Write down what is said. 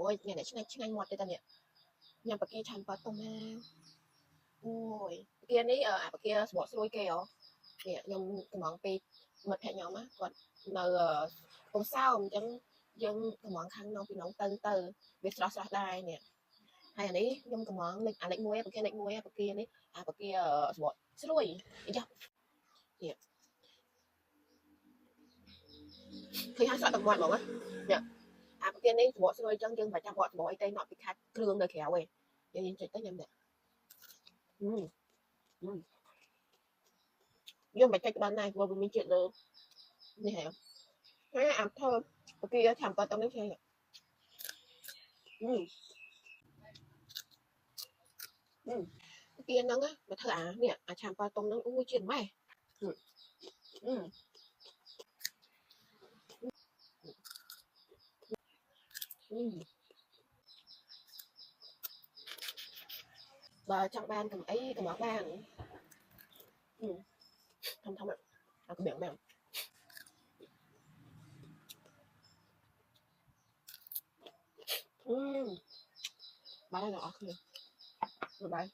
ôi ngày nàyឆ្ងាញ់មាត់ទេតានេះញ៉ាំបកាឆាន់ប៉ាតុំណាអូយបកានេះបកាសបកស្រួយគេហ៎នេះខ្ញុំកំងពីមិត្តភក្តិខ្ញុំណាគាត់នៅកំសោមអញ្ចឹងយើងកំងខាងក្នុងពីក្នុងទៅវាស្រស់ដែរនេះហើយអានេះខ្ញុំកំងលេខ1បកាលេខ1បកានេះបកាសបកស្រួយយ៉ានេះឃើញហើយស្រក់ទឹកមាត់ហ្មងណានេះបកានេះសបកស្រួយអញ្ចឹងយើងមិនចាំបកសបកអីទេមកពីខាត់គ្រឿងនៅក្រៅឯងយើងចុចទៅញ៉ាំនេះយើងមិនចុចបានដែរព្រោះវាមានជាតិលើនេះហើយអាប់ធ្វើបកាឆាន់ប៉ាតុំនេះឆ្ងាញ់បកាហ្នឹងមកធ្វើនេះឆាន់ប៉ាតុំហ្នឹងអូយជាតិម៉េះបើចង់បានកំអីកំងបានធំអាកំៀងបានបាយដល់អស់គ្នាបាយ